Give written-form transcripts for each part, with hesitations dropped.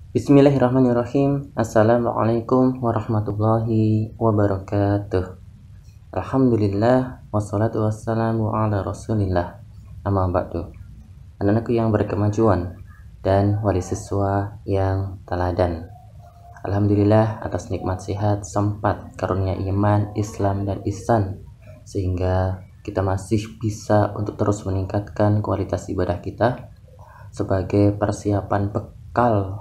Bismillahirrahmanirrahim. Assalamualaikum warahmatullahi wabarakatuh. Alhamdulillah wassalatu wassalamu ala rasulillah. Amma ba'du. Anak-anakku yang berkemajuan dan wali siswa yang teladan, alhamdulillah atas nikmat sehat, sempat, karunia iman, Islam dan ihsan, sehingga kita masih bisa untuk terus meningkatkan kualitas ibadah kita sebagai persiapan bekal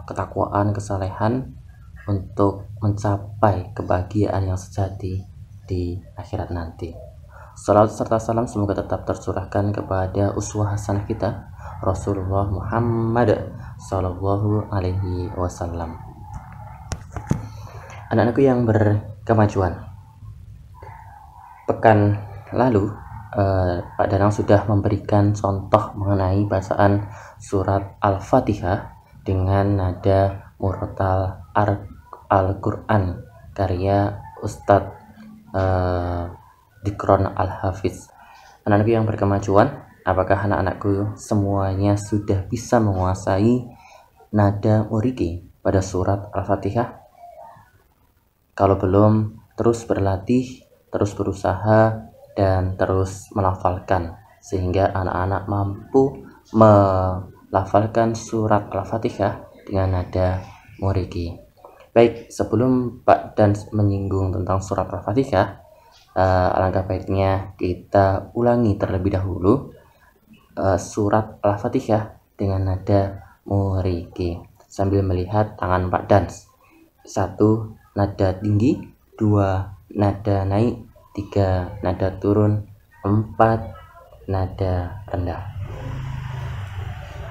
ketakwaan, kesalehan untuk mencapai kebahagiaan yang sejati di akhirat nanti. Salawat serta salam semoga tetap tercurahkan kepada uswah hasanah kita Rasulullah Muhammad Sallallahu Alaihi Wasallam. Anak-anakku yang berkemajuan, pekan lalu Pak Danang sudah memberikan contoh mengenai bacaan surat Al-Fatihah dengan nada murotal Al-Quran karya Ustadz Dikron Al-Hafiz. Anak-anakku yang berkemajuan, apakah anak-anakku semuanya sudah bisa menguasai nada muriki pada surat Al-Fatihah? Kalau belum, terus berlatih, terus berusaha, dan terus melafalkan sehingga anak-anak mampu melafalkan surat Al-Fatihah dengan nada muriki. Baik, sebelum Pak Dan menyinggung tentang surat Al-Fatihah, alangkah baiknya kita ulangi terlebih dahulu surat Al-Fatihah dengan nada muriki sambil melihat tangan Pak Dan. 1 nada tinggi, 2 nada naik, 3 nada turun, 4 nada rendah.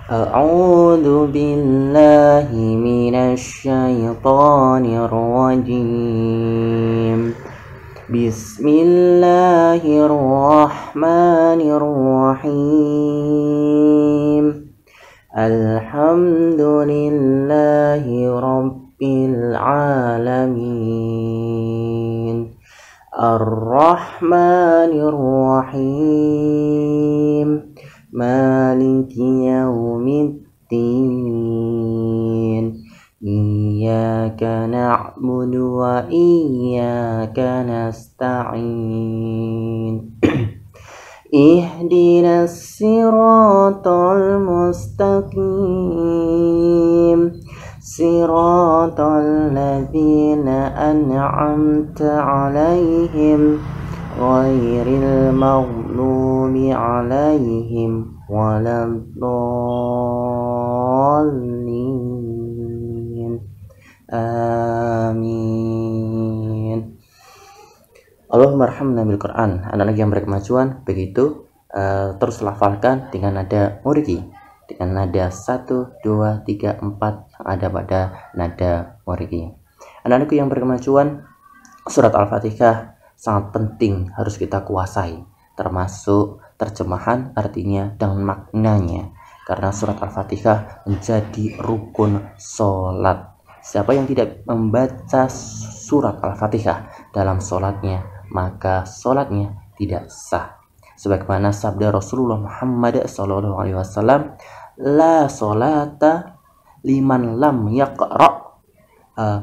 A'udzu billahi minasy syaithanir rajim. Bismillahirrahmanirrahim. Alhamdulillahi rabbil alamin. Ar-Rahmanir-Rahim. Maliki yaumiddin. Iyyaka na'budu wa iyyaka nasta'in. Ihdinas siratal mustaqim. Siratal ladzina an'amta 'alaihim ghairil maghdubi 'alaihim waladdallin. Amin. Allahumma arhamna bil Quran. Anak-anak yang berkemajuan, begitu terus lafalkan dengan nada muriki, dengan nada 1, 2, 3, 4 yang ada pada nada muriki. Anak-anakku yang berkemajuan, surat Al-Fatihah sangat penting, harus kita kuasai, termasuk terjemahan artinya dan maknanya, karena surat Al-Fatihah menjadi rukun sholat. Siapa yang tidak membaca surat Al-Fatihah dalam sholatnya, maka sholatnya tidak sah. Sebagaimana sabda Rasulullah Muhammad SAW, la sholata liman lam yaqra'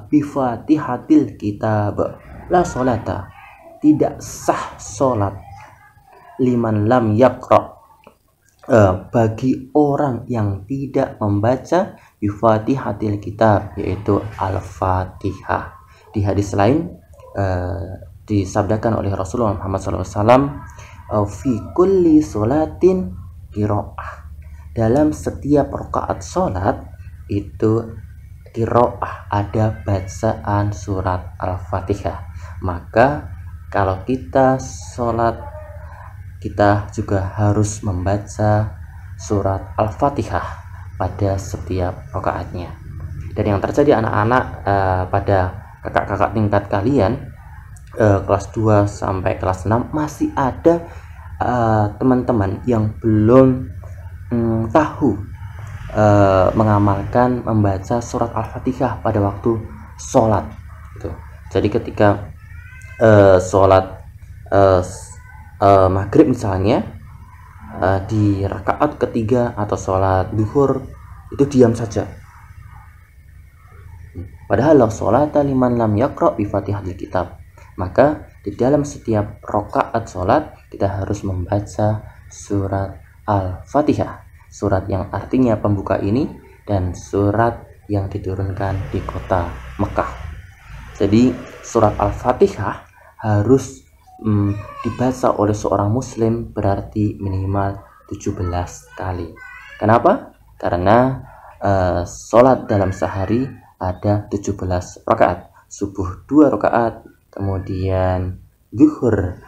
bifatihatil kitab. La sholata, tidak sah sholat, liman lam yaqra', bagi orang yang tidak membaca bifatihatil kitab, yaitu Al-Fatihah. Di hadis lain disabdakan oleh Rasulullah Muhammad SAW, fi kulli sholatin qiraah, dalam setiap rakaat sholat itu qiraah, ada bacaan surat Al-Fatihah. Maka kalau kita sholat, kita juga harus membaca surat Al-Fatihah pada setiap rakaatnya. Dan yang terjadi anak-anak pada kakak-kakak tingkat kalian, kelas 2 sampai kelas 6, masih ada teman-teman yang belum tahu mengamalkan membaca surat Al-Fatihah pada waktu sholat gitu. Jadi ketika sholat maghrib misalnya, di rakaat ketiga atau sholat duhur itu diam saja, Padahal la sholata liman lam yaqra' bi Fatihatil Kitab. Maka di dalam setiap rakaat sholat kita harus membaca surat Al-Fatihah, surat yang artinya pembuka ini dan surat yang diturunkan di kota Mekah. Jadi surat Al-Fatihah harus dibaca oleh seorang muslim berarti minimal 17 kali. Kenapa? Karena sholat dalam sehari ada 17 rakaat. Subuh 2 rakaat, kemudian zuhur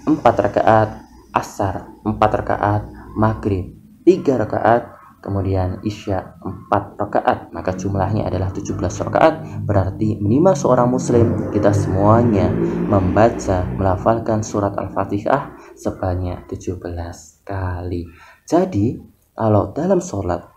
4 rakaat, asar 4 rakaat, maghrib 3 rakaat, kemudian isya 4 rakaat. Maka jumlahnya adalah 17 rakaat. Berarti minimal seorang muslim kita semuanya membaca, melafalkan surat Al-Fatihah sebanyak 17 kali. Jadi kalau dalam sholat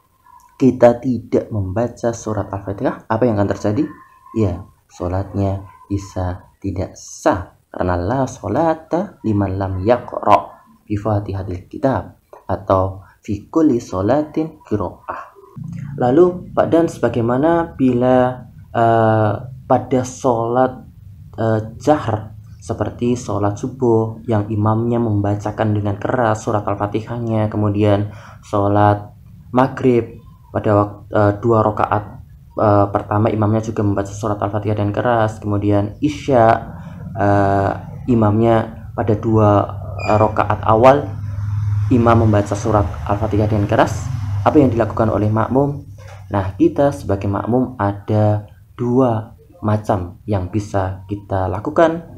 kita tidak membaca surat Al-Fatihah, apa yang akan terjadi? Ya, sholatnya bisa tidak sah, karena la sholata liman lam yaqra' bi Fatihatil Kitab atau fi kulli sholatin qira'ah. Lalu Pak Dan, sebagaimana bila pada sholat jahr seperti sholat subuh yang imamnya membacakan dengan keras surat Al-Fatihahnya, kemudian sholat maghrib pada waktu 2 rakaat pertama imamnya juga membaca surat Al-Fatihah dengan keras, kemudian isya imamnya pada 2 rakaat awal imam membaca surat Al-Fatihah dengan keras. Apa yang dilakukan oleh makmum? Nah, kita sebagai makmum ada 2 macam yang bisa kita lakukan,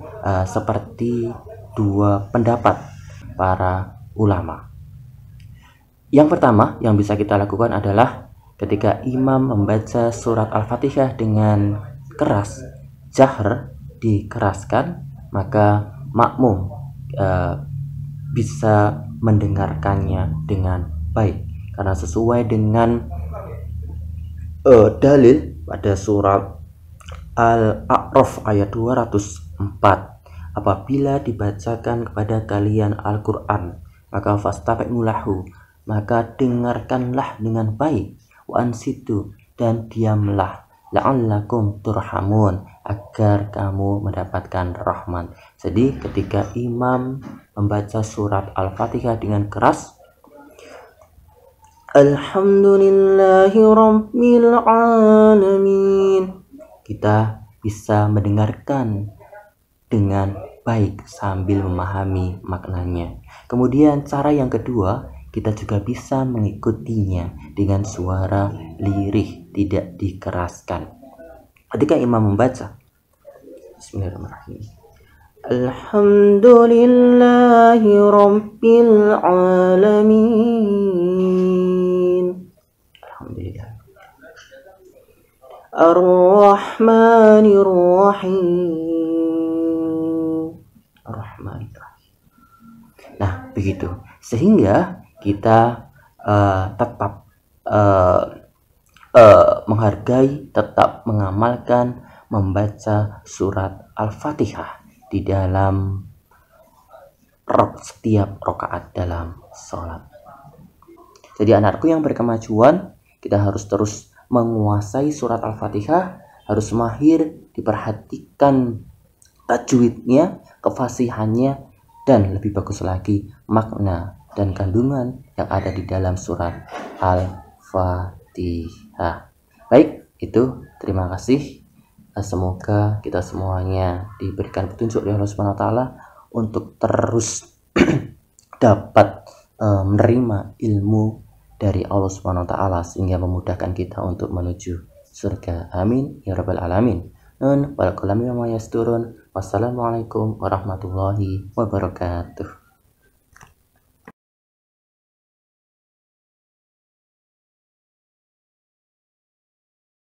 seperti 2 pendapat para ulama. Yang pertama yang bisa kita lakukan adalah ketika imam membaca surat Al-Fatihah dengan keras, jahr dikeraskan, maka makmum bisa mendengarkannya dengan baik, karena sesuai dengan dalil pada surat Al-A'raf ayat 204, apabila dibacakan kepada kalian Al-Quran maka fastami'u lahu, maka dengarkanlah dengan baik, wa ansitu, dan diamlah, la'allakum turhamun, agar kamu mendapatkan rahmat. Jadi ketika imam membaca surat Al-Fatihah dengan keras, Alhamdulillahi Rabbil Alamin, kita bisa mendengarkan dengan baik sambil memahami maknanya. Kemudian cara yang kedua, kita juga bisa mengikutinya dengan suara lirih, tidak dikeraskan. Ketika imam membaca Bismillahirrahmanirrahim, Alhamdulillahi Rabbil Alamin, Alhamdulillah, Ar-Rahmanir Rahim, Ar-Rahmanir-Rahim. Nah, begitu. Sehingga kita tetap menghargai, tetap mengamalkan membaca surat Al-Fatihah di dalam setiap rakaat dalam sholat. Jadi anakku yang berkemajuan, kita harus terus menguasai surat Al-Fatihah, harus mahir, diperhatikan tajwidnya, kefasihannya, dan lebih bagus lagi makna dan kandungan yang ada di dalam surat Al-Fatihah. Baik, itu terima kasih. Semoga kita semuanya diberikan petunjuk oleh Allah Subhanahu wa taala untuk terus dapat menerima ilmu dari Allah Subhanahu wa taala sehingga memudahkan kita untuk menuju surga. Amin ya rabbal alamin. Wassalamualaikum warahmatullahi wabarakatuh.